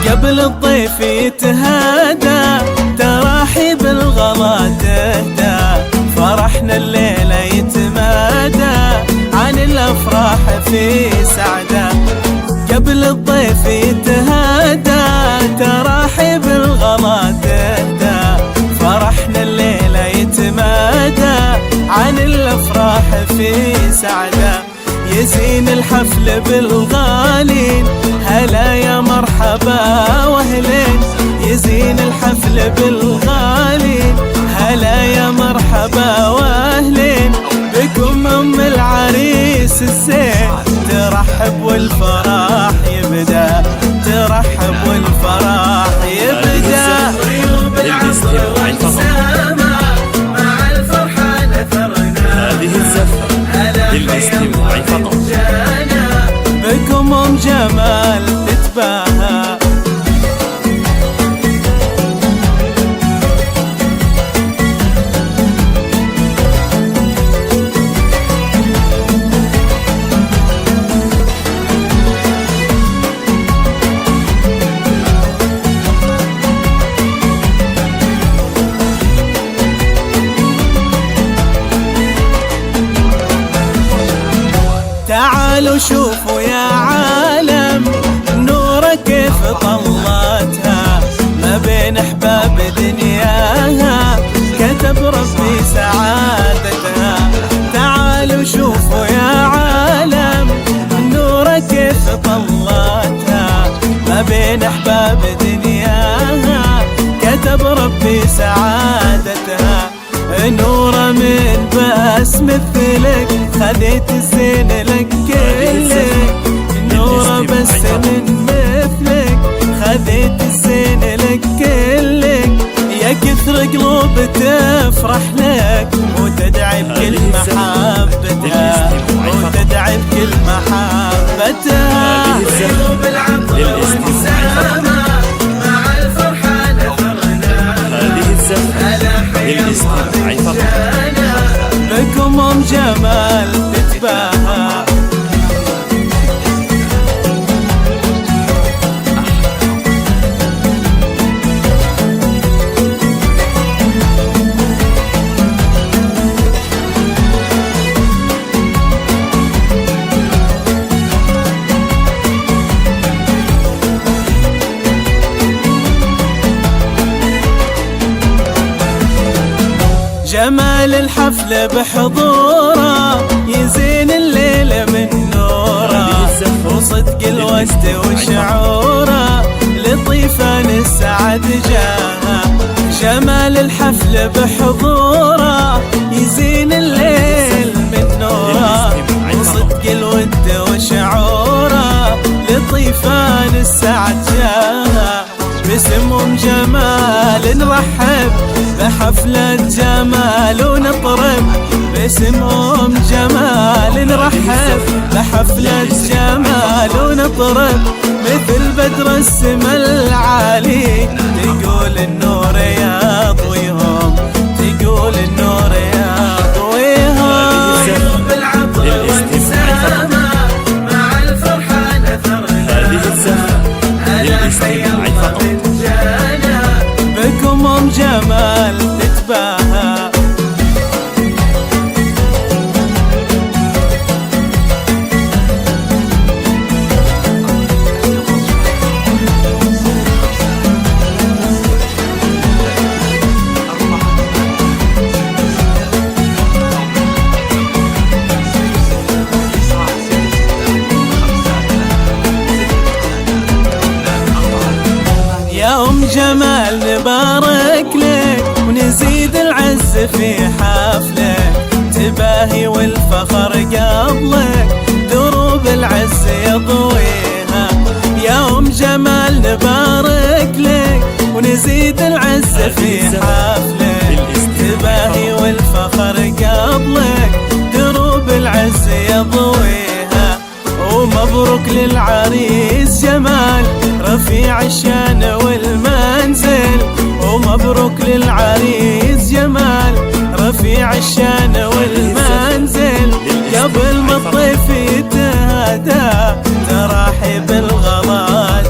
قبل الضيف يتهادى تراحيب الغلا تهدى، فرحنا الليلة يتمادى عن الأفراح في سعدة. قبل الضيف يتهادى تراحيب الغلا تهدى، فرحنا الليلة يتمادى عن الأفراح في سعدة. يزين الحفل بالغالين هلا يا مرحبا واهلين، يزين الحفل بالغالين هلا يا مرحبا واهلين. بكم ام العريس الزين ترحب والفرح يبدا، ترحب والفرح يبدا. للاستماع فقط، مع الفرحة نثرنا هذه الزفة للاستماع فقط. بكم ام جمال تتباهى. تعالوا شوفوا يا عالم نورة كيف طلتها ما بين احباب دنياها، كتب ربي سعادتها. تعالوا شوفوا يا عالم نورة كيف طلتها ما بين احباب دنياها، كتب ربي سعادتها. نورة من بس مثلك خذيت الزين لك كلك، نورة بس من مثلك خذيت الزين لك كلك. يا كثر قلوب تفرح لك وتدعي بكل محبتها، وتدعي بكل محبتها. قلوب العبد والسلامة مع الفرحة نثرنا هذه الزفة للاستماع فقط. بكم ام جمال تتباهى. جمال الحفل بحضوره يزين الليل من نوره، وصدق الوجد وشعوره لطيفان السعد جاها. جمال الحفل بحضوره يزين الليل من نوره، وصدق الود وشعوره لطيفان السعد جاها. باسمهم جمال نرحب بحفلة جمال ونطرب، باسمهم جمال نرحب بحفلة جمال ونطرب. مثل بدر السما العالي تقول النور يا ضويهم، تقول النور يا ضويهم. بالعطر والسلامة مع الفرحة نثرنا هذه الزفة للاستماع فقط. بكم ام جمال تتباهى. يا ام جمال نبارك لك ونزيد العز في حفلك، تباهي والفخر قبلك دروب العز يضويها. يا ام جمال نبارك لك ونزيد العز في حفلك، تباهي والفخر قبلك دروب العز يضويها. ومبروك للعريس جمال رفيع الشان والمنزل، ومبروك للعريس جمال رفيع الشان والمنزل. قبل ما الضيف يتهادى تراحيب الغلا